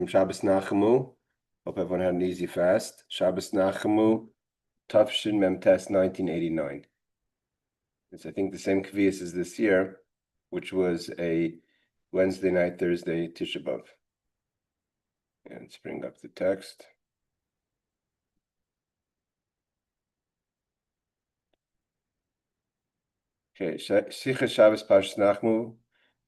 from Shabbos Nachamu. Hope everyone had an easy fast. Shabbos Nachamu, Tafshin Memtes 1989. It's, I think, the same Kvias as this year, which was a Wednesday night, Thursday, Tisha B'Av. And let's bring up the text. Okay, Sicha Shabbos Parshas Nachamu.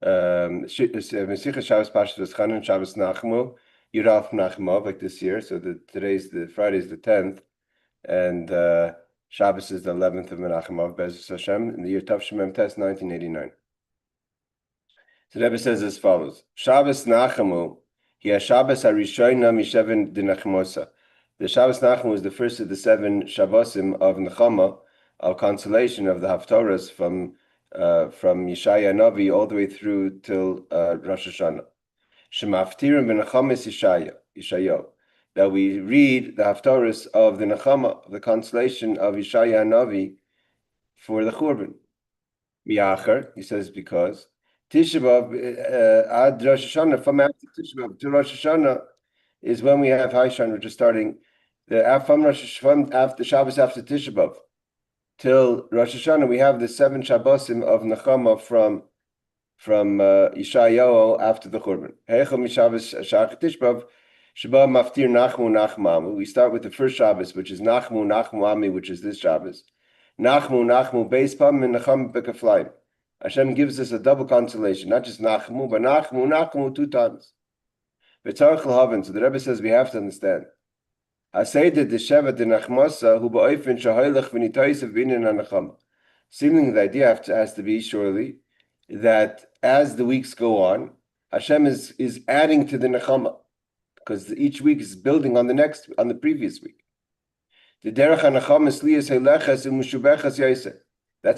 Sicha Shabbos Parshas Va'eschanan, Shabbos Nachamu. Yudaf Nachamav, like this year. So Friday's the 10th, and Shabbos is the 11th of Menachamav, Be'ezus Hashem, in the year Tavshim Memtes 1989. So the Rebbe says as follows: Shabbos Nachamu, Hi Shabbos Harishona mi Seven D'Nechemta. The Shabbos Nachamu is the first of the 7 Shabbosim of Nechama, of consolation, of the Haftaros from Yeshaya Navi all the way through till Rosh Hashanah. Shemaftirim b'nechamas Yeshayahu, that we read the Haftaros of the Nechama, of the consolation of Yeshaya Navi for the Churban. Mi'achar, he says, because Tisha B'Av ad Rosh Hashanah, from after Tisha B'Av to Rosh Hashanah is when we have Haishan, which is starting from after Shabbos after Tisha B'Av till Rosh Hashanah. We have the 7 Shabbosim of Nechama from Yeshayahu after the Churban. We start with the first Shabbos, which is Nachamu, which is this Shabbos. Nachamu, Beis Pam and Necham Bekaflaim. Hashem gives us a double consolation, not just Nachamu, but Nachamu 2 times. So the Rebbe says we have to understand. Seemingly the idea has to be surely that as the weeks go on, Hashem is adding to the Nechama, because each week is building on the previous week. That's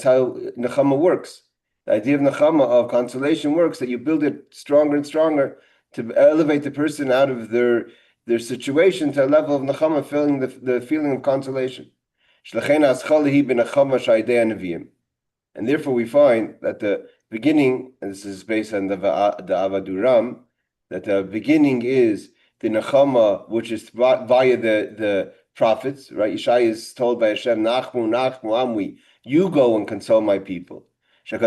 how Nechama works. The idea of Nechama, of consolation, works that you build it stronger and stronger to elevate the person out of their situation to a level of Nechama, feeling the feeling of consolation. And therefore we find that the beginning, and this is based on the Avaduram, that the beginning is the Nechama, which is via the prophets, right? Yeshaya is told by Hashem, Nachmu Amwi, you go and console my people. God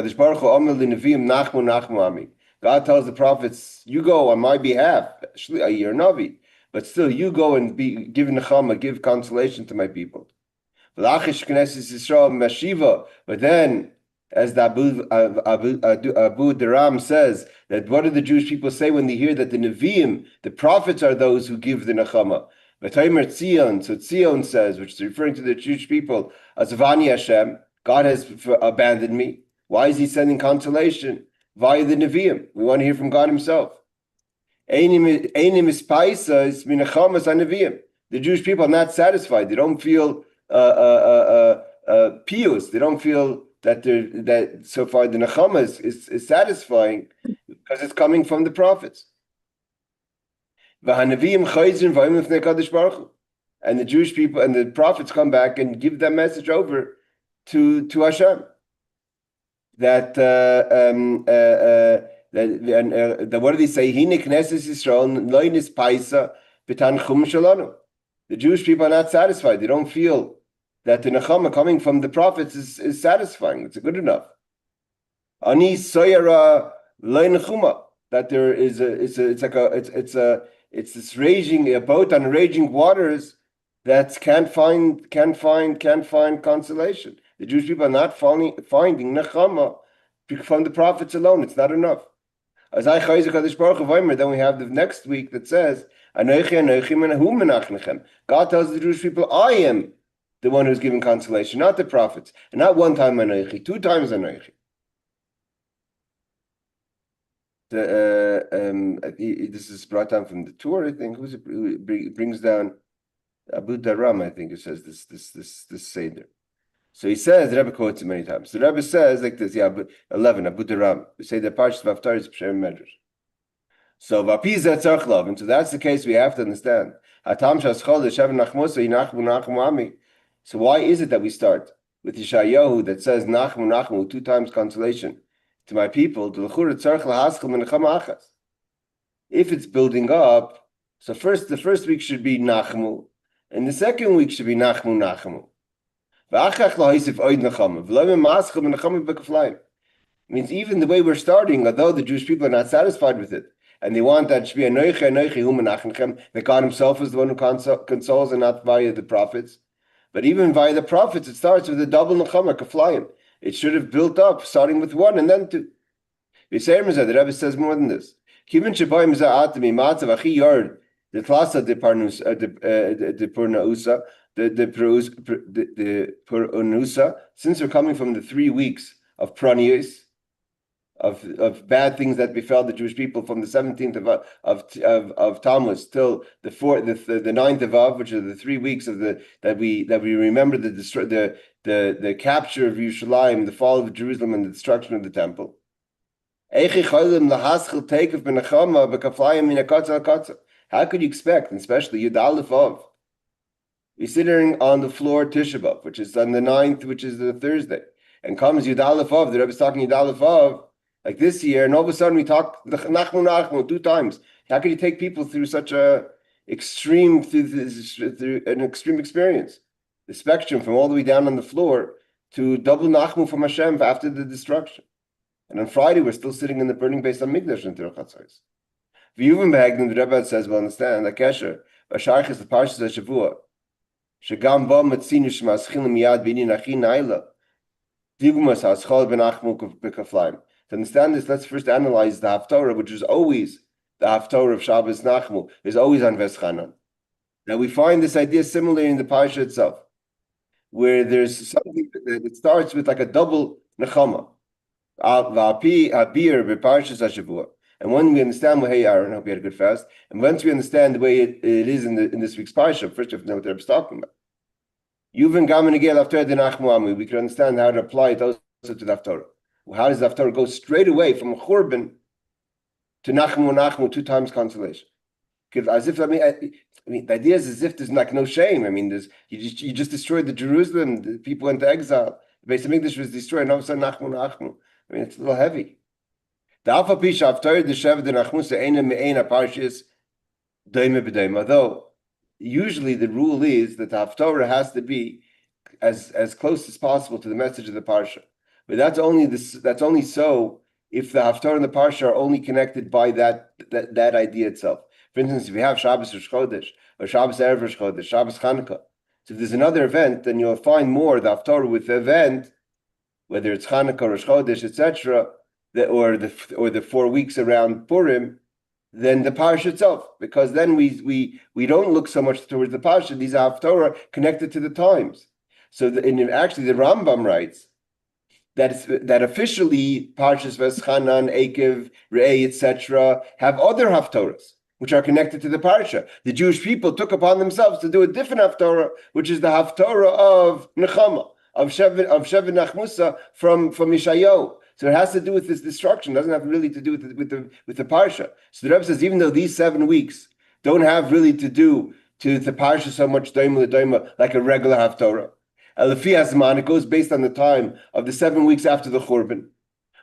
tells the prophets, you go on my behalf, you're Navi, but still you go and give Nechama, give consolation to my people. But then, as the Abu Daram says, that what do the Jewish people say when they hear that the Nevi'im, the prophets, are those who give the Nechama? So Tzion says, which is referring to the Jewish people, Azavani Hashem, God has abandoned me. Why is he sending consolation? Via the Nevi'im. We want to hear from God himself. The Jewish people are not satisfied. They don't feel pious. They don't feel that so far the Nechama is satisfying because it's coming from the prophets. And the Jewish people and the prophets come back and give that message over to Hashem. That what do they say? The Jewish people are not satisfied. They don't feel that the Nechama coming from the prophets is satisfying. It's good enough. Ani soyara loy nechuma. That there is it's this raging, a boat on raging waters that can't find consolation. The Jewish people are not finding Nechama from the prophets alone. It's not enough. As I chayzik Kadosh Baruch Hu v'omer, then we have the next week that says, Anochi hu menach nechem. God tells the Jewish people, I am the one who's giving consolation, not the prophets. And not one time Anochi, 2 times Anochi. This is brought down from the Torah, I think. Who brings down Abu Daram, I think it says this Seder. So he says, the Rebbe quotes it many times. The Rebbe says like this, 11, Abu Daram. We say the Parshas Va'eschanan B'Shem Medrash. So Vapiza Tzarchlav, and so that's the case we have to understand. So why is it that we start with Yeshayahu that says Nachamu 2 times consolation to my people? If it's building up, So the first week should be Nachamu, and the second week should be Nachamu. Means even the way we're starting, although the Jewish people are not satisfied with it, and they want that should be that God Himself is the one who consoles and not via the prophets. But even via the prophets, it starts with a double nechama, kaflayim. It should have built up, starting with one and then two. The Rebbe says more than this. The klasa de purnausa, the purunusa, since we're coming from the 3 weeks of pranius, of bad things that befell the Jewish people from the 17th of Tammuz till the 9th of Av, which are the 3 weeks of that we remember the capture of Yerushalayim, the fall of Jerusalem, and the destruction of the temple. How could you expect, and especially Yud Aleph Av, you're sitting on the floor Tisha B'Av, which is on the 9th, which is the Thursday, and comes Yud Aleph Av, the Rebbe is talking Yud Aleph Av, like this year, and all of a sudden we talk Nachamu 2 times. How could you take people through such through an extreme experience? The spectrum from all the way down on the floor to double Nachamu from Hashem after the destruction. And on Friday, we're still sitting in the burning base on Mikdash until Chatzos. V'yuvim behegdim, the Rebbe says, well, understand, the Kesher, V'sharchis the Parshas Hashavua, Shegam ba Matzinu Shemaschil Miyad B'ini Nachi Naila, Digmas HaSchol B'Nachmu B'Kaflaim. To understand this, let's first analyze the Haftarah, which is always the Haftarah of Shabbos Nachamu, is always on Va'eschanan. Now we find this idea similar in the Parsha itself, where there's something that starts with like a double Nechama. And when we understand, well, hey Aaron, I hope you had a good fast. And once we understand the way it is in this week's Parsha, first you have to know what the Rebbe is talking about. We can understand how to apply it also to the Haftarah. How does the Haftarah go straight away from Churban to Nachamu 2 times consolation? As if the idea is as if there's like no shame. I mean, you just destroyed the Jerusalem. The people went to exile. The Beis Hamikdash was destroyed, and all of a sudden Nachamu. I mean, it's a little heavy. The Alpha Pisha Haftarah the Shivah D'Nechemta Eina Me'eina Parshas Doime B'Doime. Although usually the rule is that the Haftarah has to be as close as possible to the message of the Parsha. But that's only so if the Haftarah and the Parsha are only connected by that idea itself. For instance, if you have Shabbos Rosh Chodesh, or Shabbos Erev Rosh Chodesh, Shabbos Chanukah, so if there's another event, then you'll find more the Haftarah with the event, whether it's Chanukah, Rosh Chodesh, etc., or the 4 weeks around Purim, than the Parsha itself, because then we don't look so much towards the Parsha. These are Haftarah connected to the times. So actually, the Rambam writes that officially Parshas Va'eschanan, Eikev, Re'eh, etc., have other Haftarahs which are connected to the Parsha. The Jewish people took upon themselves to do a different Haftarah, which is the Haftarah of Nechama, of Shivah D'Nechemta from Yeshayahu. So it has to do with this destruction. It doesn't have really to do with the Parsha. So the Rebbe says, even though these 7 weeks don't have really to do to the Parsha so much Doima like a regular Haftarah, Lefi Hazman, it goes based on the time of the 7 weeks after the Churban.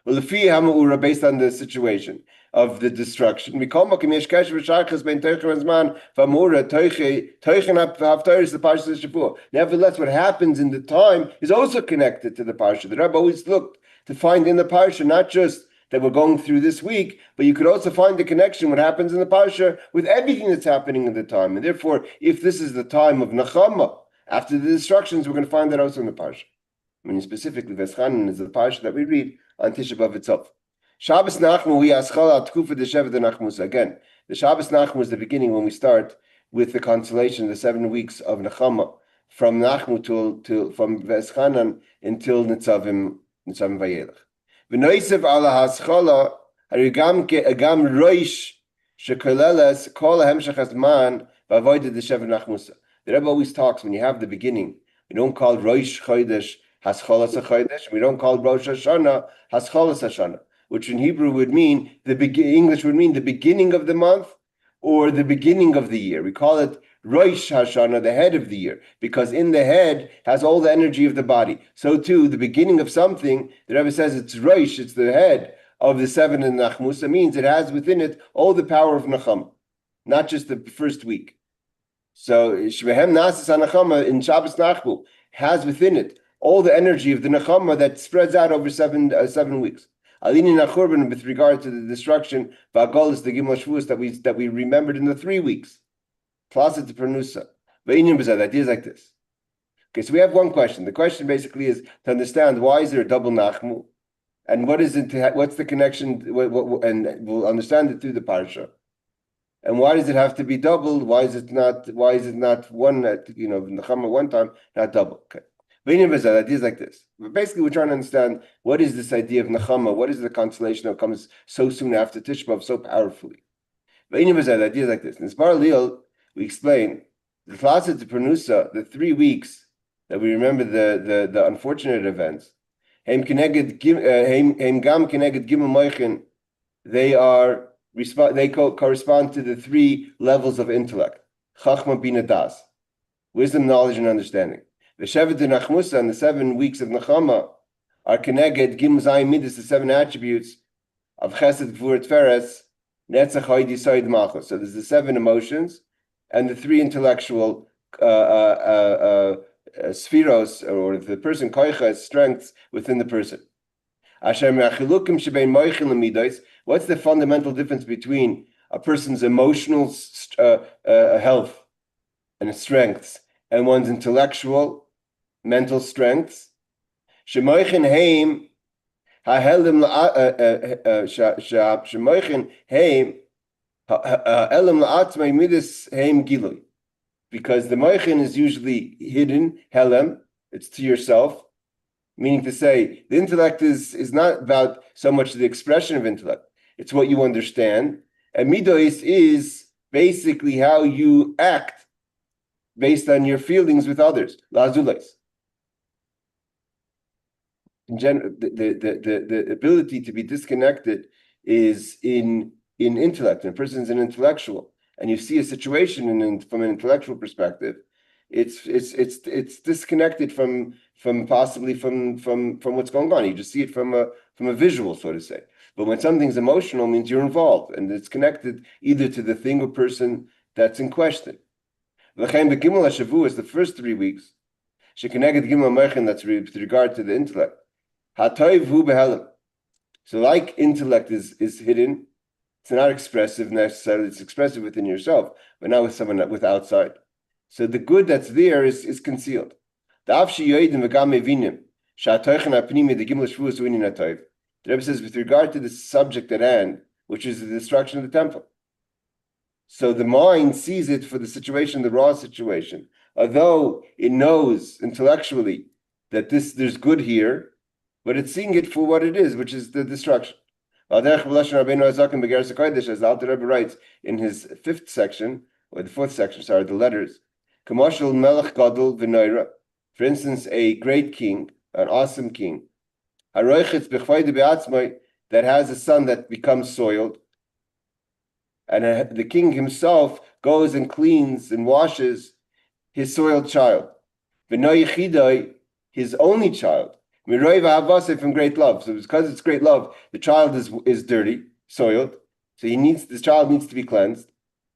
Lefi Hama'ura, based on the situation of the destruction. Nevertheless, what happens in the time is also connected to the Parsha. The Rebbe always looked to find in the Parsha not just that we're going through this week, but you could also find the connection, what happens in the Parsha, with everything that's happening at the time. And therefore, if this is the time of Nechama, after the destructions, we're going to find that also in the Parsha. I mean, specifically, Va'eschanan is the Parsha that we read on Tisha B'Av itself. Shabbos Nachamu, we aschal al tkufa de Shivah D'Nechemta. Again, the Shabbos Nachamu is the beginning when we start with the consolation, the 7 weeks of Nechama, from Nachamu from Va'eschanan until Nitzavim Vayelech. V'noisev ala haschala harigam roish shekaleles kol hemshech hazman v'avoided the Shivah D'Nechemta. The Rebbe always talks when you have the beginning. We don't call Rosh Chodesh Hascholas HaChodesh. We don't call Rosh Hashanah Hascholas Hashanah, which in Hebrew would mean English would mean the beginning of the month or the beginning of the year. We call it Rosh Hashanah, the head of the year, because in the head has all the energy of the body. So too, the beginning of something, the Rebbe says it's Rosh, it's the head of the 7 in Nachmusa, means it has within it all the power of Nacham. not just the first week. So Shvehem Nasis HaNechama in Shabbos Nachamu has within it all the energy of the Nechama that spreads out over 7 weeks. Alini Nachurban with regard to the destruction, V'agolus the Gimel Shavuos that we remembered in the 3 weeks. Plaza to Pernusa. V'inyan B'zad, that is like this. Okay, so we have one question. The question basically is to understand why is there a double Nachmu, and what is it? What's the connection? And we'll understand it through the parsha. And why does it have to be doubled? Why is it not one at Nechama one time, not double? Okay. The idea is like this. But basically, we're trying to understand what is this idea of Nechama, what is the consolation that comes so soon after Tisha B'Av so powerfully. The idea is like this. In Spar Lil, we explain the Klasa to Pernusa, the 3 weeks that we remember the unfortunate events. Heim Gam Keneged Gimel Moichin, they correspond to the 3 levels of intellect: Chachma, Bina, Das, wisdom, knowledge, and understanding. The Shivah D'Nechemta and the 7 weeks of Nechama are Keneged Gimel Zayin Midas, the 7 attributes of Chesed, Gvur, Tferes, Netzach, Hoid, Yisoid, Malchus. So there's the 7 emotions and the 3 intellectual spheros, or the person koicha, strengths within the person. What's the fundamental difference between a person's emotional health and strengths and one's intellectual, mental strengths? Shemoichin heim hahelim shemoichin heim elim la'atzmai midas heim gilui. Because the moichin is usually hidden, helem, it's to yourself, meaning to say the intellect is not about so much the expression of intellect, it's what you understand. And midos is basically how you act based on your feelings with others. Lazulais. In general, the ability to be disconnected is in intellect, and a person is an intellectual. And you see a situation from an intellectual perspective, it's disconnected from possibly from what's going on. You just see it from a visual, so to say. But when something's emotional, it means you're involved, and it's connected either to the thing or person that's in question. L'chaim b'gimel hashavua, the first 3 weeks, shekeneged gimel mechin, that's with regard to the intellect. Hatoiv hu behelim. So like intellect is hidden. It's not expressive necessarily, it's expressive within yourself, but not with someone with outside. So the good that's there is concealed. The Rebbe says with regard to the subject at hand, which is the destruction of the temple. So the mind sees it for the situation, the raw situation. Although it knows intellectually that there's good here, but it's seeing it for what it is, which is the destruction. As the Alter Rebbe writes in his 5th section, or the 4th section, the letters, for instance, a great king, an awesome king, that has a son that becomes soiled, and the king himself goes and cleans and washes his soiled child, his only child, from great love. So because it's great love, the child is dirty, soiled. So the child needs to be cleansed.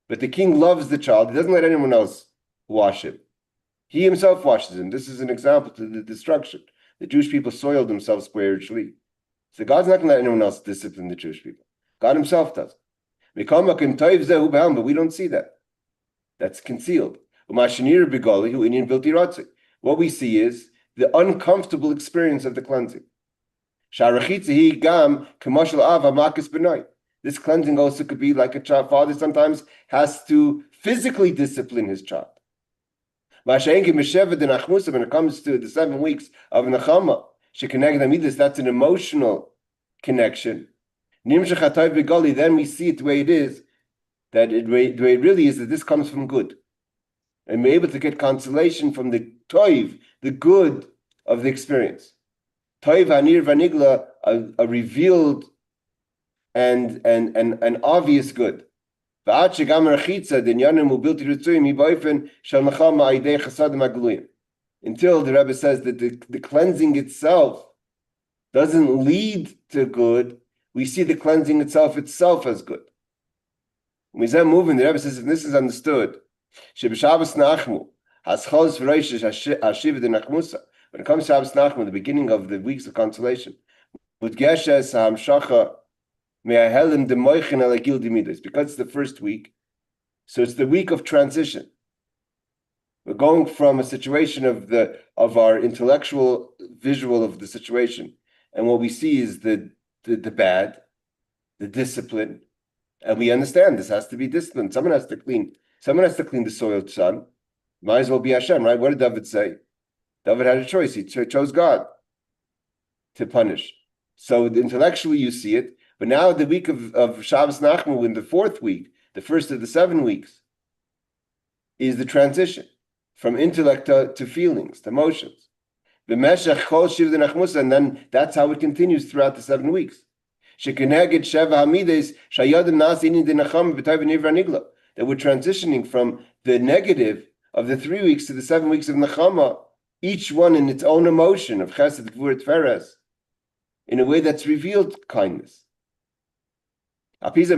But the king loves the child. He doesn't let anyone else wash him. He himself washes him. This is an example to the destruction. The Jewish people soiled themselves spiritually. So God's not going to let anyone else discipline the Jewish people. God himself does. But we don't see that. That's concealed. What we see is the uncomfortable experience of the cleansing. This cleansing also could be like a child. Father sometimes has to physically discipline his child. When it comes to the 7 weeks of Nechama, that's an emotional connection. Then we see it the way it is, the way it really is, that this comes from good. And we're able to get consolation from the toiv, the good of the experience. Toiv hanir vanigla, a revealed and an obvious good. Until the Rebbe says that the cleansing itself doesn't lead to good, we see the cleansing itself as good. Mizeh moving, the Rebbe says, if this is understood, Shabbos Nachamu has Shivah D'Nechemta. When it comes to Shabbos Nachamu, the beginning of the weeks of consolation, with Geshes HaHamshacha Me'ahelim Demoichin Alagil Dimidas, because it's the first week, so it's the week of transition. We're going from a situation of our intellectual visual of the situation, and what we see is the bad, the discipline, and we understand this has to be disciplined. Someone has to clean the soiled son. Might as well be Hashem, right? What did David say? David had a choice. He chose God to punish. So intellectually you see it, but now the week of Shabbos Nachamu, in the fourth week, the first of the 7 weeks, is the transition from intellect to feelings, to emotions. And then that's how it continues throughout the 7 weeks. That we're transitioning from the negative of the 3 weeks to the 7 weeks of Nechama, each one in its own emotion of Chesed, Gvur, Tferes, in a way that's revealed kindness. And this is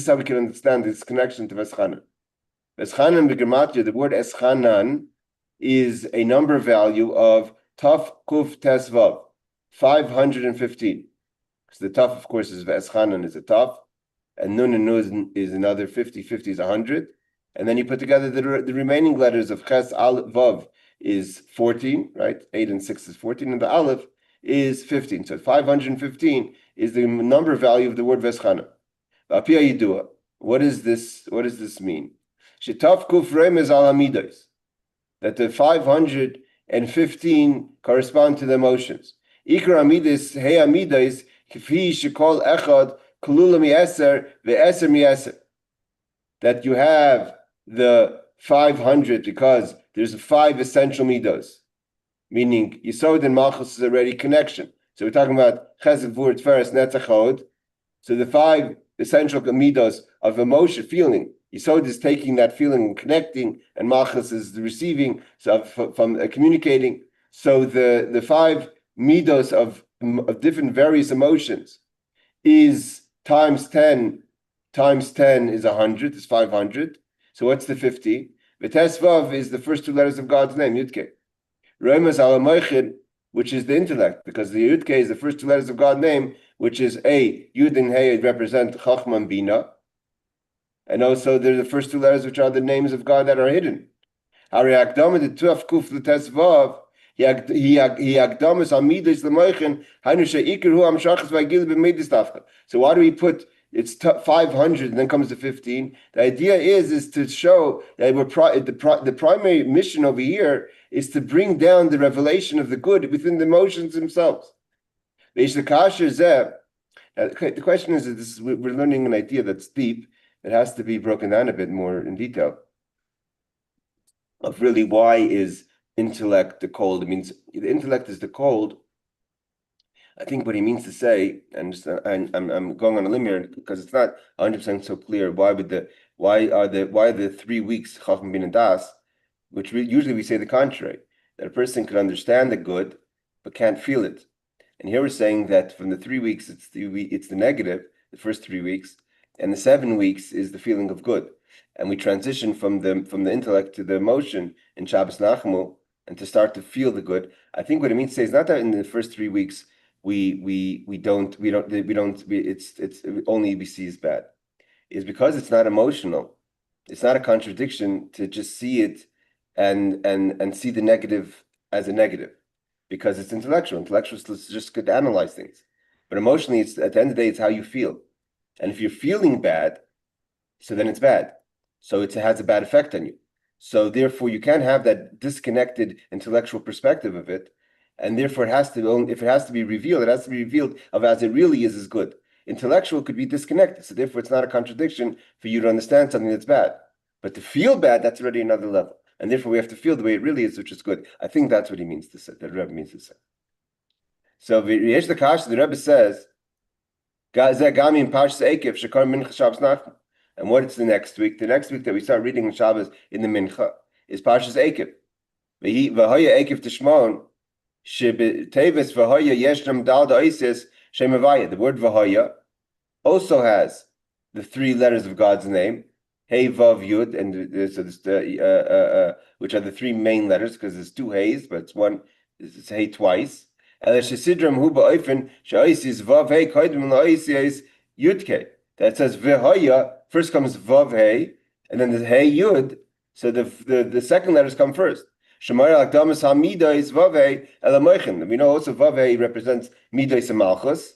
how we can understand this connection to V'eschanan. V'eschanan b'gematria, the word Eschanan is a number value of Taf Kuf Tes Vav, 515. So the Taf, of course, is V'eschanan is a Taf, and Nun and Nun is another 50. 50 is 100. And then you put together the remaining letters of Ches Al Vav is 14, right? 8 and 6 is 14, and the Aleph is 15. So 515 is the number value of the word V'eschanan. What does this mean? Shetaf Kuf Remez Al Hamidos, that the 515 correspond to the emotions. Ikar Amidas, Hey Amidas, Kfi Shekol Echad, Kulula Mieser, Ve'eser Mieser. That you have the 500 because there's 5 essential midos, meaning Yisod and Malchus is already connection. So we're talking about Chesed, Gvur, Tferes, Netzach, Hod. So the 5 essential midos of emotion, feeling. Yisod is taking that feeling and connecting, and Malchus is the receiving, so from communicating. So the 5 midos of different various emotions is times 10 is 100, is 500. So what's the 50? V'tes Vav is the first 2 letters of God's name, Yudke. Remez Al Moichin, which is the intellect, because the Yudke is the first 2 letters of God's name, which is A, Yud and Hey, represent Chachma and Bina. And also they're the first 2 letters which are the names of God that are hidden. Hari Akdama the Tuaf Kuf L'tes Vav, he Akdamas Amidas L'moichin, Hainu She'ikir Hu Amshachas V'agil B'medis Tafcha. So why do we put it's 500 and then comes to 15? The idea is to show that the primary mission over here is to bring down the revelation of the good within the emotions themselves. The question is we're learning an idea that's deep. It has to be broken down a bit more in detail of really why is intellect the cold. It means the intellect is the cold. I think what he means to say, and I'm going on a limb here because it's not 100% so clear. Why are the 3 weeks Chacham Bin and Das, which usually we say the contrary, that a person could understand the good but can't feel it. And here we're saying that from the 3 weeks it's the negative, the first 3 weeks, and the 7 weeks is the feeling of good. And we transition from the intellect to the emotion in Shabbos Nachamu, and to start to feel the good. I think what it means to say is not that in the first 3 weeks it's only we see as bad. Is because it's not emotional. It's not a contradiction to just see it and see the negative as a negative, because it's intellectual. Intellectuals just could analyze things, but emotionally, it's at the end of the day, it's how you feel. And if you're feeling bad, so then it's bad. So it has a bad effect on you. So therefore, you can't have that disconnected intellectual perspective of it. And therefore, if it has to be revealed, it has to be revealed of as it really is good. Intellectual could be disconnected. So therefore, it's not a contradiction for you to understand something that's bad. But to feel bad, that's already another level. And therefore, we have to feel the way it really is, which is good. I think that's what he means to say, that Rebbe means to say. So the Rebbe says, and what is the next week? The next week that we start reading in Shabbos in the Mincha is Parshas Eikev. Eikev Tishmon, the word Vahaya also has the three letters of God's name, Hey, Vav, Yud, and so this, which are the three main letters, because there's two Heys, but it's one, it's Hey twice. That says V'haya, first comes Vav Hey, and then the Hey Yud, so the second letters come first. We know also Vav Hey represents Midas and Malchus.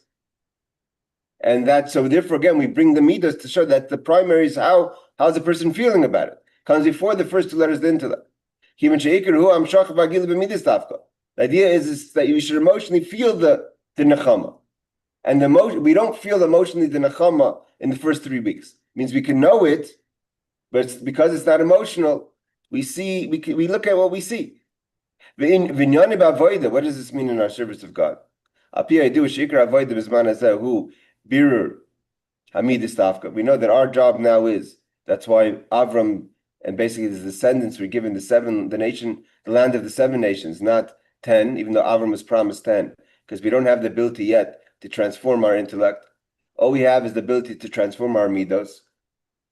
And that, so therefore, again, we bring the midas to show that the primary is how's the person feeling about it. Comes before the first two letters of the intellect. The idea is that you should emotionally feel the nechama. And we don't feel emotionally the nechama in the first 3 weeks. It means we can know it, but because it's not emotional, we look at what we see. What does this mean in our service of God? Birur Hamidis Tafka. We know that our job now is, that's why Avram and basically his descendants were given the land of the 7 nations, not 10, even though Avram was promised 10, because we don't have the ability yet to transform our intellect. All we have is the ability to transform our midos.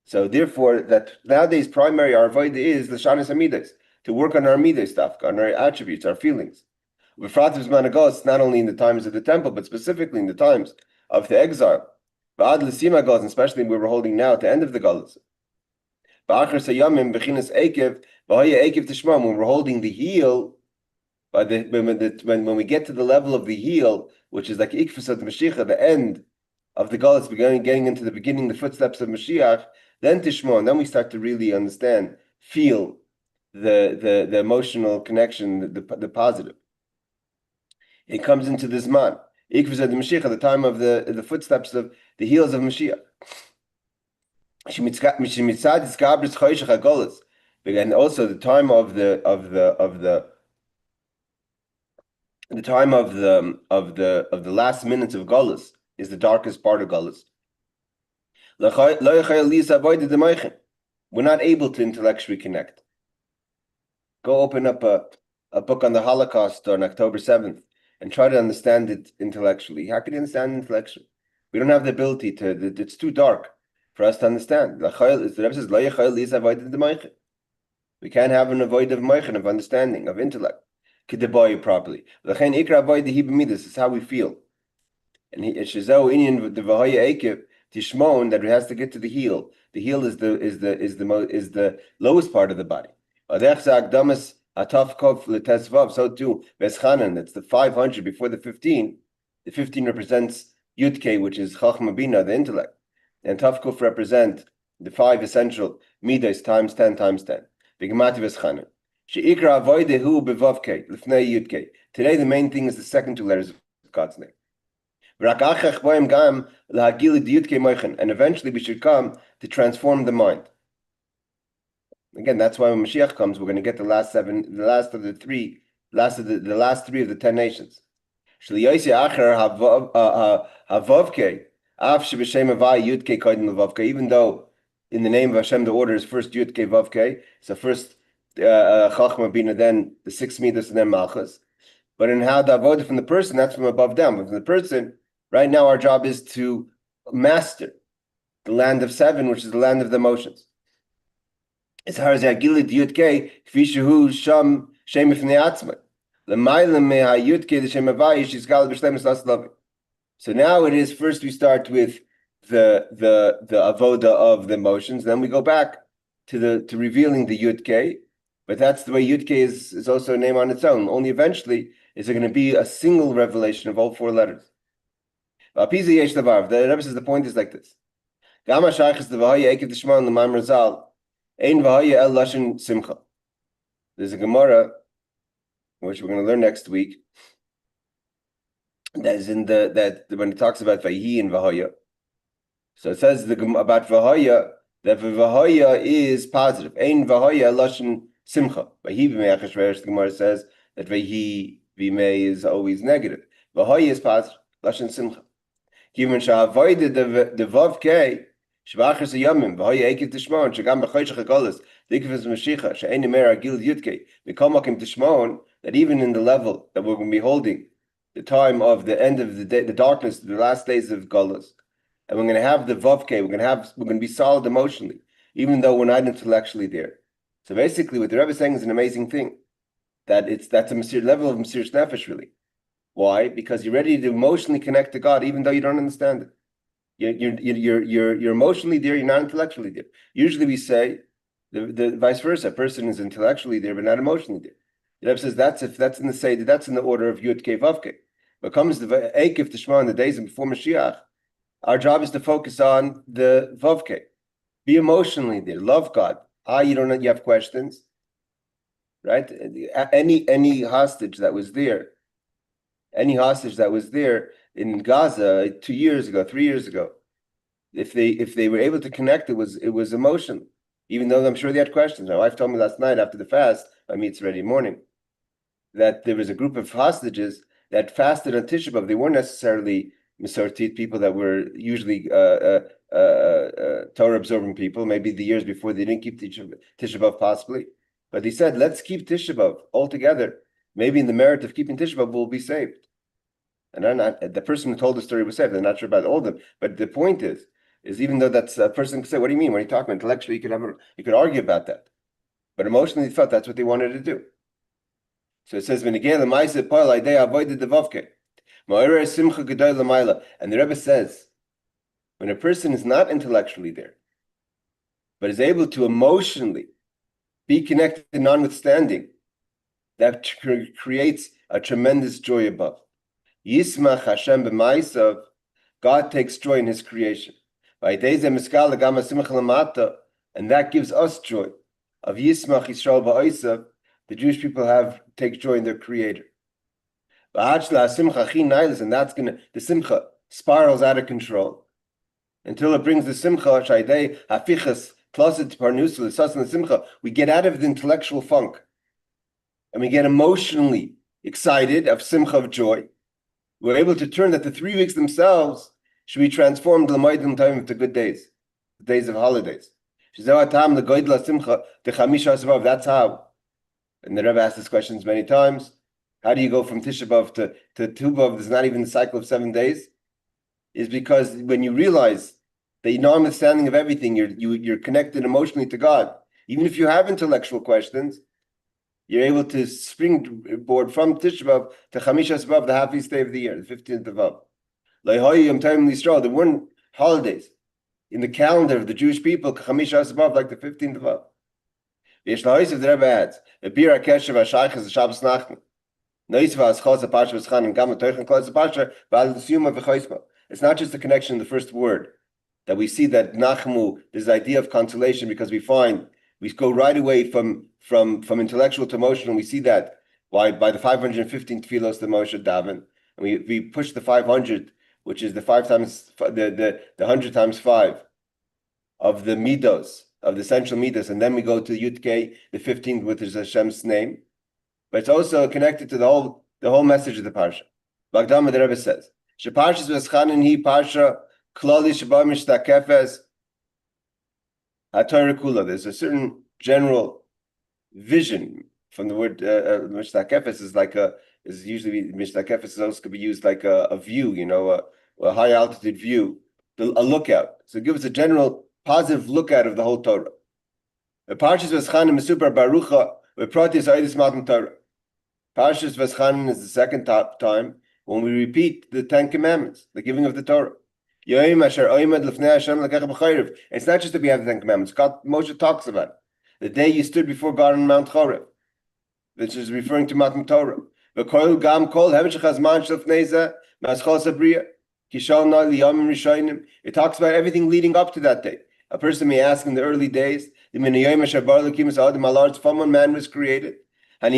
So therefore, that nowadays primary our avodah is l'shanis hamidos, to work on our midos Tafka, on our attributes, our feelings. It's not only in the times of the temple, but specifically in the times of the exile, and especially where we're holding now at the end of the Galus. When we're holding the heel, when we get to the level of the heel, which is like Eikev of the Mashiach, the end of the Galus, getting into the beginning, the footsteps of Mashiach, then Tishmon, then we start to really understand, feel the emotional connection, the positive. It comes into this man. Eikev of the Mashiach, at the time of the footsteps of the heels of Mashiach. And also the time of the last minutes of Golus is the darkest part of Golus. We're not able to intellectually connect. Go open up a book on the Holocaust on October 7th. And try to understand it intellectually. How can you understand it intellectually? We don't have the ability to. It's too dark for us to understand. The Rebbe says, we can't have an avoid of moichin, of understanding, of intellect. Kidaboy properly. This is how we feel. And it's the v'haya Eikev tishmon that it has to get to the heel. The heel is the lowest part of the body. So too, Va'eschanan, it's the 500 before the 15. The 15 represents Yudke, which is Chachma Bina, the intellect. And Tavkuf represent the 5 essential Midas times 10 times 10. B'gemati Va'eschanan. She'ikra avoidehu bevavke, l'fnei Yudke. Today the main thing is the second 2 letters of God's name. And eventually we should come to transform the mind. Again, that's why when Mashiach comes, we're going to get the last 7, the last of the 3 of the 10 nations. Even though in the name of Hashem the order is first Yudke Vavke, so first Chachma Bina, then the 6 Midas, and then Malchus. But in how the avodah from the person, that's from above down. But from the person, right now our job is to master the land of 7, which is the land of the emotions. As far as Agilid Yudke, Kvishahu Sham Shem Ifnei Atzma. L'maylam meha Yudke the Shem Havai she's gal b'shlemus laslavi. So now it is first we start with the avoda of the emotions, then we go back to revealing the Yudke. But that's the way Yudke is also a name on its own. Only eventually is there going to be a single revelation of all 4 letters. The Rebbe says the point is like this. Gama shaychus the v'haya Eikev d'shman l'mam razal. Ein v'haya el lashon simcha. There's a Gemara, which we're going to learn next week, that is in that when it talks about vayhi and v'haya. So it says about v'haya that v'haya is positive. Ein v'haya el lashon simcha. Vayhi v'mei achashverosh, the Gemara says that vayhi v'mei is always negative. V'haya is positive. Lashon simcha. Given sha'avoida the vavkei. Shvachas yamim v'haya Eikev tishmon shagam b'choshech hagolos dikvus Mashiach she'ein mer agil Yudke v'komakim tishmon, that even in the level that we're going to be holding the time of the end of the day, the darkness, the last days of Golos, and we're going to have the vavke. We're going to be solid emotionally, even though we're not intellectually there. So basically, what the Rebbe is saying is an amazing thing. That's a level of Mesiras Nefesh, really. Why? Because you're ready to emotionally connect to God, even though you don't understand it. You're emotionally there. You're not intellectually there. Usually, we say the vice versa. A person is intellectually there, but not emotionally there. The Rebbe says that's in the Seder, that's in the order of Yud Kei Vav Kei. But comes the Eikev Tishma in the days before Mashiach, our job is to focus on the Vav Kei. Be emotionally there. Love God. You have questions, right? Any hostage that was there in Gaza 2 years ago, 3 years ago, if they were able to connect, it was emotional. Even though I'm sure they had questions. My wife told me last night after the fast, I mean it's already morning, that there was a group of hostages that fasted on Tisha B'Av. They weren't necessarily Masortit people that were usually Torah-absorbing people. Maybe the years before they didn't keep Tisha B'Av possibly. But they said, let's keep Tisha B'Av all together. Maybe in the merit of keeping Tisha B'Av, we'll be saved. And the person who told the story was saved. I'm not sure about all of them. But the point is even though that's a person can say, what do you mean? When you talk about intellectually, you could argue about that. But emotionally, they felt that's what they wanted to do. So it says, and the Rebbe says, when a person is not intellectually there, but is able to emotionally be connected notwithstanding, that creates a tremendous joy above. Yismach Hashem b'maisav, God takes joy in His creation. And that gives us joy. Of Yismach Yisrael ba'osav, the Jewish people take joy in their Creator. And that's the simcha spirals out of control until it brings the simcha we get out of the intellectual funk and we get emotionally excited of simcha, of joy. We're able to turn that the 3 weeks themselves should be transformed to good days, the days of holidays. That's how. And the Rebbe asked this questions many times. How do you go from Tisha B'Av to Tu B'Av? There's not even a cycle of 7 days. Is because when you realize the enormous understanding of everything, you're connected emotionally to God. Even if you have intellectual questions, you're able to springboard from Tisha B'Av to Chamishas B'Av, the happiest day of the year, the 15th of Av. There weren't holidays in the calendar of the Jewish people, Chamishas B'Av, like the 15th of Av. The Rebbe adds, Shabbos Nachamu. It's not just the connection in the first word that we see that Nachamu, this idea of consolation, because we go right away from intellectual to emotional, and we see that by the 515 tefillos the Moshe daven, and we push the 500, which is the 100 times 5 of the midos, of the essential midos, and then we go to Yud Kei, the 15th, which is Hashem's name. But it's also connected to the whole message of the parsha. Bagdama, the Rebbe says, Parshas Va'eschanan hi parsha klali sheba mishtakefes haTorah kula. There's a certain general vision from the word mishtakefes is usually mishtakefes also could be used like a view, a high altitude view, a lookout. So it gives a general positive lookout of the whole Torah. The Parshas Va'eschanan mesupar barucha ve'pratis ha'idus matan Torah. Parshas Va'eschanan is the second time when we repeat the 10 Commandments, the giving of the Torah. It's not just that we have the 10 Commandments. Moshe talks about it. The day you stood before God on Mount Horeb, which is referring to Matan Torah. It talks about everything leading up to that day. A person may ask in the early days, from when man was created, has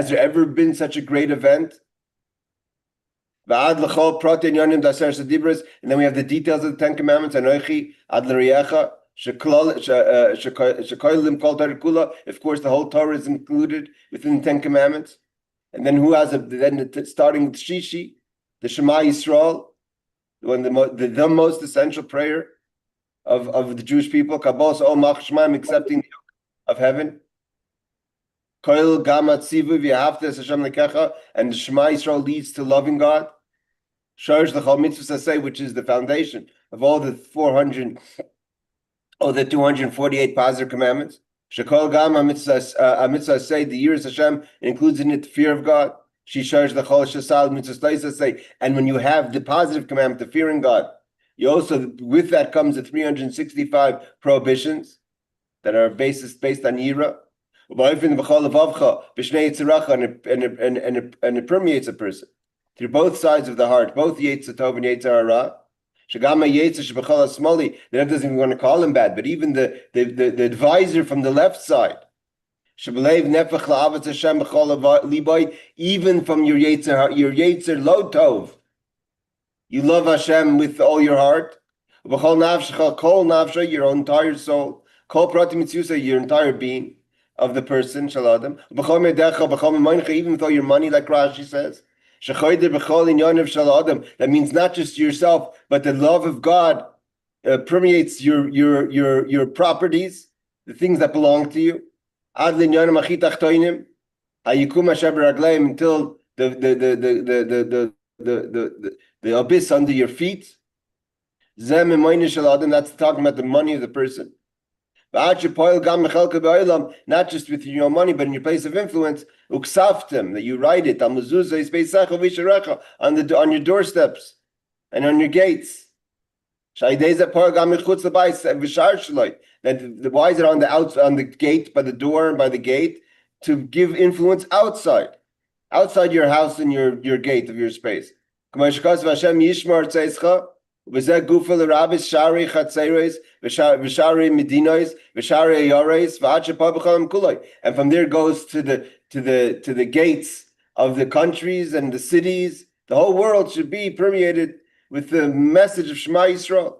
there ever been such a great event? And then we have the details of the 10 Commandments. Of course, the whole Torah is included within the 10 Commandments. And then starting with Shishi, the Shema Yisrael, the most essential prayer of the Jewish people, accepting of heaven. And the Shema Yisrael leads to loving God. Sharish l'chol mitzvahs aseh, which is the foundation of all the 248 positive commandments. Shekol gam mitzvah say the years Hashem includes in it the fear of God. She sharish l'chol shasal mitzvahs say, and when you have the positive commandment, the fearing God, you also with that comes the 365 prohibitions that are based on yira. And it permeates a person through both sides of the heart, both Yetzer Tov and Yetzer Hara. Shagama Yetzer Shebachal Smali, that doesn't even want to call him bad, but even the advisor from the left side. Shebelev Nefach La'avat Hashem B'chol Liboy, even from your Yetzer Lo Tov, you love Hashem with all your heart. B'chol Nafshecha Kol Nafsha, your entire soul. Kol Prati Mitzvah, your entire being of the person, Shaladam. B'chol Medecha, B'chol Memoincha, even with all your money, like Rashi says. That means not just yourself, but the love of God permeates your properties, the things that belong to you. Until the abyss under your feet. That's talking about the money of the person. Not just with your money, but in your place of influence, that you write it on your doorsteps and on your gates. That why is it on the gate, by the door and by the gate, to give influence outside your house and your gate of your space. And from there goes to the gates of the countries and the cities. The whole world should be permeated with the message of Shema Yisrael.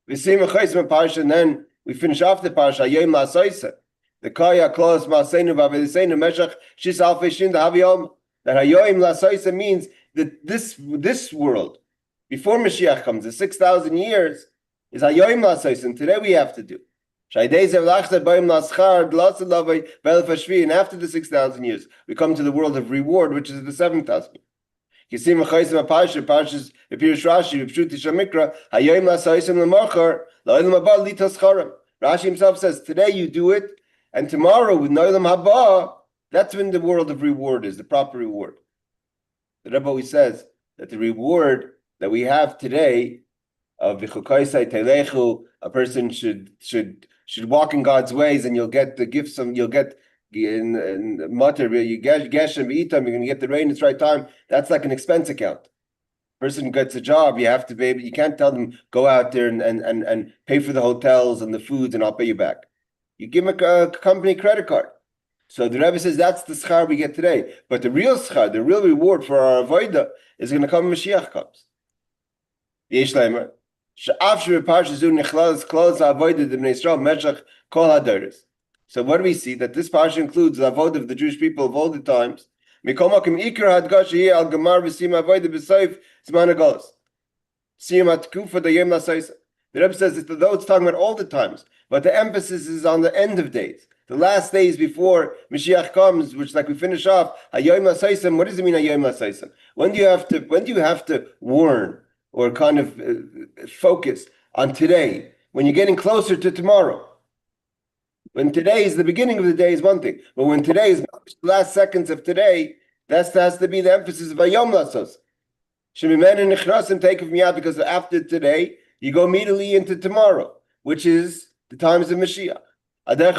And then we finish off the parsha Yom La'asoisa. The Kaya Klos Ma'aseinu V'Avedisenu Meshach Shis Alfei Shin D'Haviyom. That Hayoim La'asoisa means that this world, before Mashiach comes, the 6,000 years is Hayoim La'asoisa, and today we have to do. And after the 6,000 years, we come to the world of reward, which is the 7,000. Rashi himself says, today you do it, and tomorrow with Nolam Haba, that's when the world of reward is, the proper reward. The Rebbe always says that the reward that we have today of a person should walk in God's ways, and you'll get the gifts. You'll get in matter. You get geshem itam. You're going to get the rain at the right time. That's like an expense account. Person gets a job. You have to pay. You can't tell them go out there and pay for the hotels and the foods, and I'll pay you back. You give them a company credit card. So the Rebbe says that's the schar we get today. But the real schar, the real reward for our avodah, is going to come when Mashiach comes. So what do we see? That this parsha includes the avodah of the Jewish people of all the times. The Rebbe says that though it's talking about all the times, but the emphasis is on the end of days, the last days before Mashiach comes, which, like we finish off, Hayom L'Saisem. What does it mean, Hayom L'Saisem? When do you have to warn or kind of focus on today, when you're getting closer to tomorrow? When today is the beginning of the day is one thing, but when today is the last seconds of today, that has to be the emphasis of Hayom L'Saisem. Shemimen Nechrasim, take of me out, because after today, you go immediately into tomorrow, which is the times of Mashiach. Just like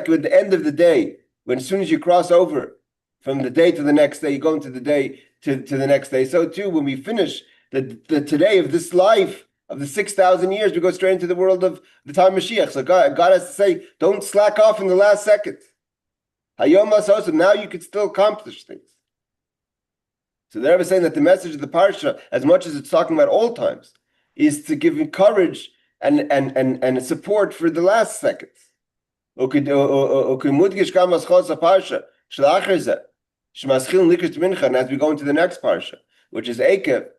with the end of the day, when as soon as you cross over from the day to the next day, you go into the day to the next day. So too, when we finish the today of this life of the 6,000 years, we go straight into the world of the time of Mashiach. So God has to say, don't slack off in the last second. Hayom L'Saisem, now you can still accomplish things. So the Rebbe is saying that the message of the parsha, as much as it's talking about all times, is to give courage and support for the last seconds. As we go into the next parsha, which is Eikev,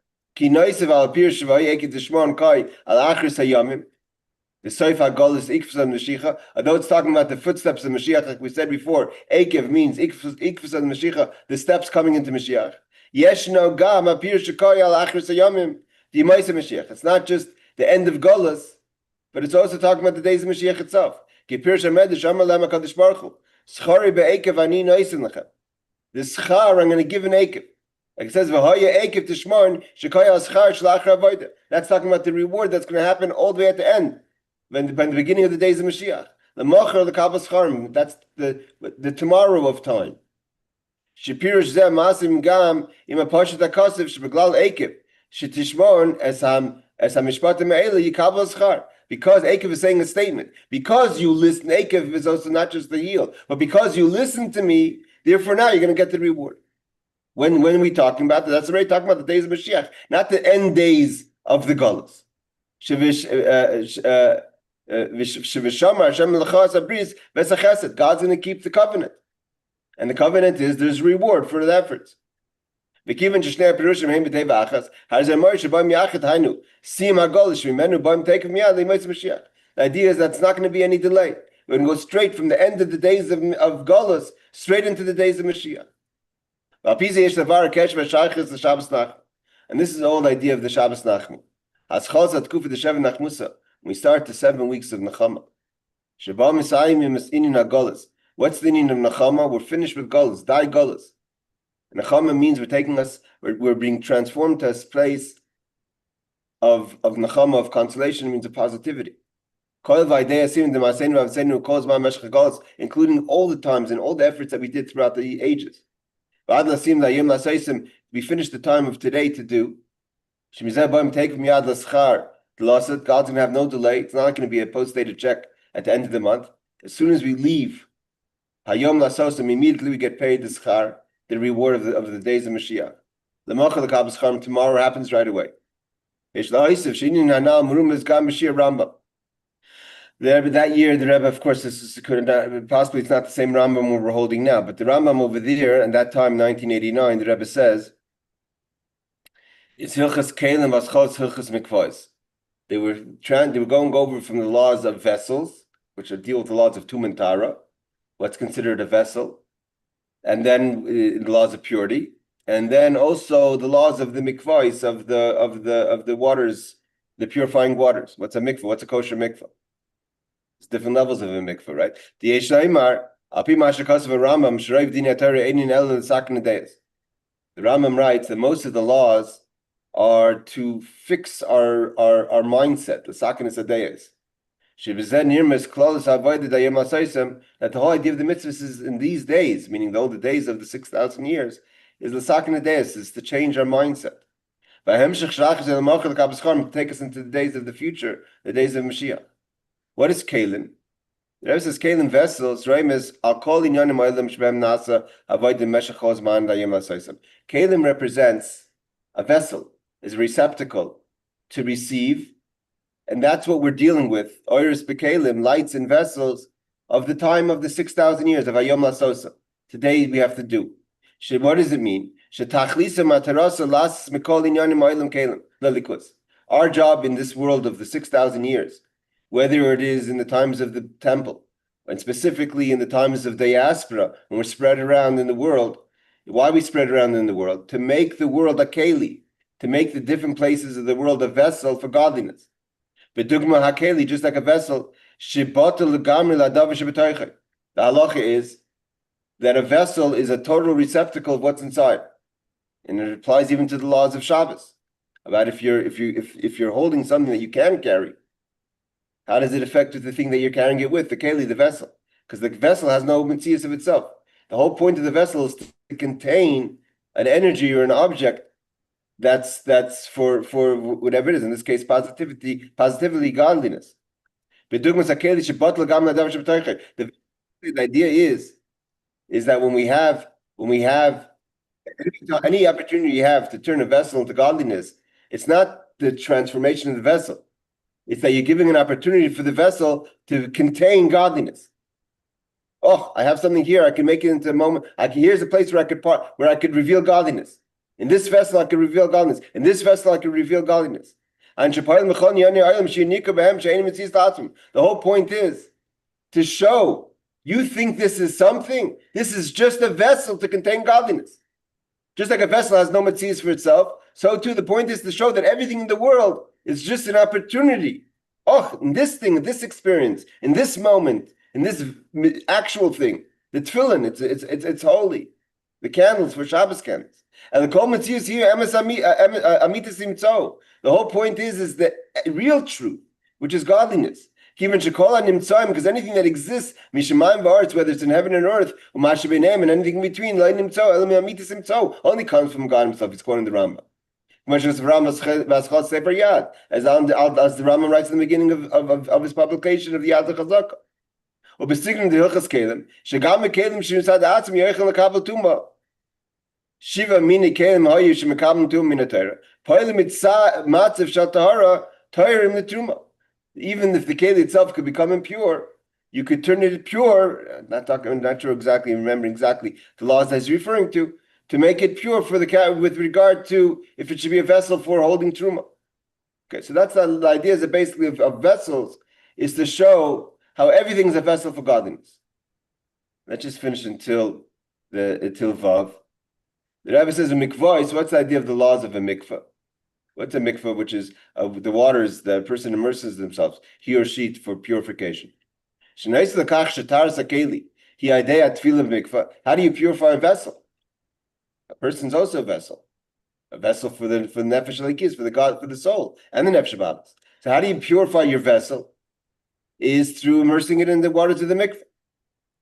The Soifa Golis Eikev Mashiach, although it's talking about the footsteps of Mashiach, like we said before, Eikev means Eikev Mashiach, the steps coming into Mashiach. Yeshno Gam Apir Shekoy Al Achris Hayomim, the Yemaisa Mashiach. It's not just the end of Golis, but it's also talking about the days of Mashiach itself. Kipir Shemedesh Amar Lema Kadosh Baruch Hu, Schari Be'Eikev Ani Noisin Lechem. The schar I'm going to give an Eikev. Like it says, V'hoya Eikev Tishmon Shekoy Al Schar Shlach Ravoida. That's talking about the reward that's going to happen all the way at the end. When the beginning of the days of Mashiach, the Mocher, the Kabbas Charm, that's the tomorrow of time. Shepirish Zeh Masim Gam Ima Pashat HaKosiv Shebeglal Eikev Shetishmon Es HaMishpatim Me'ela Yikabel Schar. Because Eikev is saying a statement. Because you listen, Eikev is also not just the heel, but because you listen to me, therefore now you're going to get the reward. When are we talking about that? That's already talking about the days of Mashiach, not the end days of the Golos. God's going to keep the covenant, and the covenant is there's reward for the efforts. The idea is that's not going to be any delay. We're going to go straight from the end of the days of Golos straight into the days of Mashiach. And this is the old idea of the Shabbos Nachamu. We start the 7 weeks of Nechama. What's the meaning of Nechama? We're finished with Golos, die Golos. Nechama means we're being transformed to a place of Nechama, of consolation, means of positivity. Including all the times and all the efforts that we did throughout the ages. We finished the time of today to do. God's going to have no delay. It's not going to be a post-dated check at the end of the month. As soon as we leave, Hayom Lasosim, immediately we get paid the schar, the reward of the days of Mashiach. Tomorrow happens right away. Rambam. That year, the Rebbe, of course, possibly it's not the same Rambam we're holding now, but the Rambam over there, and that time, 1989, the Rebbe says, it's Hilchos Keilim Vaschos Hilchos Mikvaos. They were going over from the laws of vessels, which deal with the laws of Tum and Tara, what's considered a vessel, and then the laws of purity, and then also the laws of the mikvahs of the waters, the purifying waters. What's a mikvah? What's a kosher mikvah? It's different levels of a mikvah, right? The Rambam writes that most of the laws are to fix our mindset, the sakinas adeyas. That the whole idea of the mitzvahs is in these days, meaning the older days of the 6,000 years, is the sakinas adeyas, is to change our mindset. To take us into the days of the future, the days of Mashiach. What is Keilim? The Rebbe says Keilim vessels. Keilim represents a vessel, is a receptacle to receive, and that's what we're dealing with. Oiris bekelim, lights and vessels of the time of the 6,000 years of Hayom Lasosa. Today we have to do. What does it mean? Our job in this world of the 6,000 years, whether it is in the times of the temple, and specifically in the times of diaspora, when we're spread around in the world. Why we spread around in the world? To make the world a keli, to make the different places of the world a vessel for godliness. Bedugma hakeli, just like a vessel. The halacha is that a vessel is a total receptacle of what's inside, and it applies even to the laws of Shabbos. About if you're holding something that you can carry, how does it affect the thing that you're carrying it with, the keli, the vessel? Because the vessel has no mitzias of itself. The whole point of the vessel is to contain an energy or an object that's for whatever it is. In this case, positively godliness. The idea is that when we have any opportunity you have to turn a vessel into godliness, it's not the transformation of the vessel. It's that you're giving an opportunity for the vessel to contain godliness. Oh, I have something here. I can make it into a moment. Here's a place where I could reveal godliness. In this vessel, I could reveal godliness. In this vessel, I could reveal godliness. The whole point is to show you think this is something. This is just a vessel to contain godliness. Just like a vessel has no metzias for itself, so too the point is to show that everything in the world is just an opportunity. Oh, in this thing, in this experience, in this moment, in this actual thing, the tefillin, it's holy. The candles for Shabbos candles. And the kol metzias here, amitas imtzo. The whole point is the real truth, which is godliness. Because anything that exists, whether it's in heaven and earth, and anything in between, only comes from God himself. It's quoting the Rambam. As the Rambam writes in the beginning of his publication of the Yad L'Chazaka. ובסיגנון דהילכס קיילים, שגם מקיילים שנמצא דעצם יוכל לקבל טומאה. שיבה מיני קיילים היו שמקבלים טומאה מן התורה. פועלים מצב של טהרה, טהרים לטומאה. Even if the keli itself could become impure, you could turn it pure. I'm not sure exactly, remembering exactly the laws that he's referring to make it pure for the with regard to if it should be a vessel for holding truma. Okay, so that's the idea. Is that basically of vessels is to show how everything is a vessel for godliness. Let's just finish until Vav. The Rebbe says a mikvaos. What's the idea of the laws of a mikvah? What's a mikvah? Which is the waters the person immerses themselves, he or she, for purification. How do you purify a vessel? A person's also a vessel for the nefesh alikis, for the God, for the soul, and the nefesh abalis. So how do you purify your vessel? Is through immersing it in the waters of the mikveh.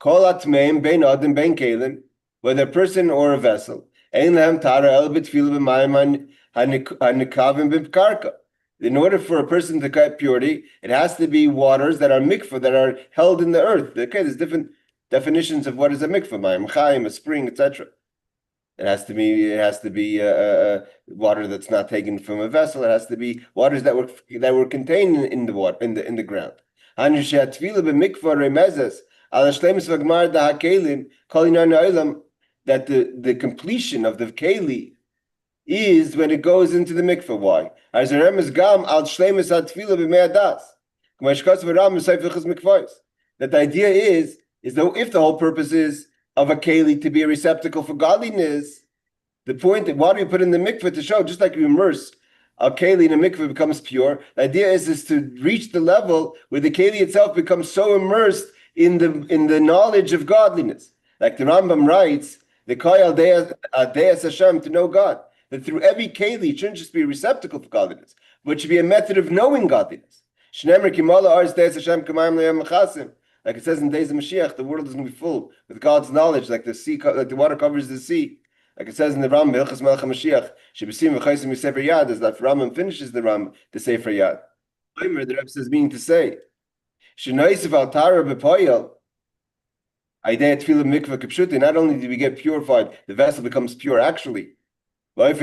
Kol atmeim bein adam bein kelim, whether a person or a vessel. Ein lehem tara el b'tfilah b'mayim hanikavim b'karka. In order for a person to get purity, it has to be waters that are mikveh, that are held in the earth. Okay, there's different definitions of what is a mikveh, mayim chayim, a spring, etc. It has to be water that's not taken from a vessel. It has to be waters that were contained in the water, in the ground. That the completion of the keli is when it goes into the mikveh. Why? That the idea is that if the whole purpose is of a keli to be a receptacle for godliness, the point that why do you put in the mikveh to show, just like you immerse a keli in a mikveh becomes pure. The idea is to reach the level where the keli itself becomes so immersed in the knowledge of godliness. Like the Rambam writes, the koyal deas Hashem, to know God. That through every keli it shouldn't just be a receptacle for godliness, but it should be a method of knowing godliness. Like it says in days of Mashiach, the world is going to be full with God's knowledge, like the sea, like the water covers the sea. Like it says in the Rambam, Hilchos Mashiach, Shebesim v'chaisim Sefer Yad, as that Rambam finishes the Sefer Yad. The Rebbe says, meaning to say, Shenoisiv al Tara b'poyel, Aidei Tefillah Mikveh Kipshuti. Not only do we get purified, the vessel becomes pure actually. But it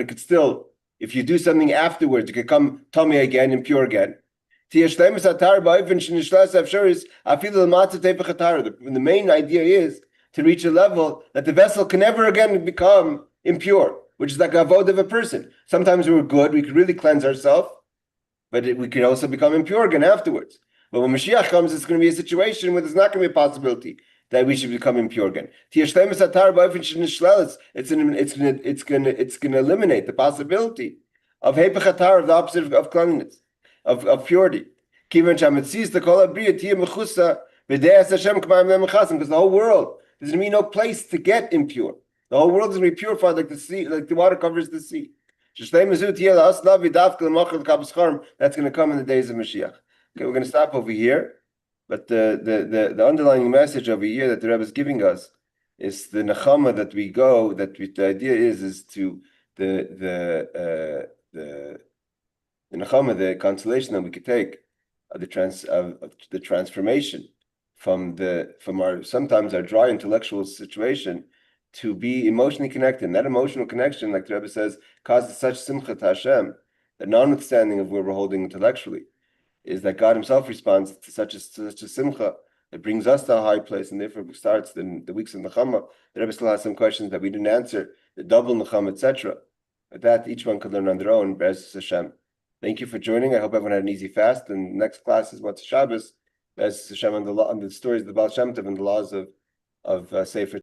could still, if you do something afterwards, it could come tummy again, impure again. The main idea is to reach a level that the vessel can never again become impure, which is like a avodah of a person. Sometimes we're good, we could really cleanse ourselves, but we can also become impure again afterwards. But when Mashiach comes, it's going to be a situation where there's not going to be a possibility that we should become impure again. It's going to eliminate the possibility of hepechatar, of the opposite of cleanliness, of purity. Because the whole world, there's going to be no place to get impure. The whole world is going to be purified like the sea, like the water covers the sea. That's going to come in the days of Mashiach. Okay, we're going to stop over here. But the underlying message over here that the Rebbe is giving us is the Nechama that we go. The idea is to the Nechama, the consolation that we could take, the transformation from our sometimes our dry intellectual situation to be emotionally connected. And that emotional connection, like the Rebbe says, causes such simcha to Hashem, that notwithstanding of where we're holding intellectually, is that God Himself responds to such a simcha that brings us to a high place, and therefore starts the weeks of Nechama. The Rebbe still has some questions that we didn't answer, the double Nechama, etc. that each one could learn on their own. Be'ez Hashem. Thank you for joining. I hope everyone had an easy fast. And next class is what's Shabbos. Be'ez Hashem on the stories of the Baal Shem Tov and the laws of Sefer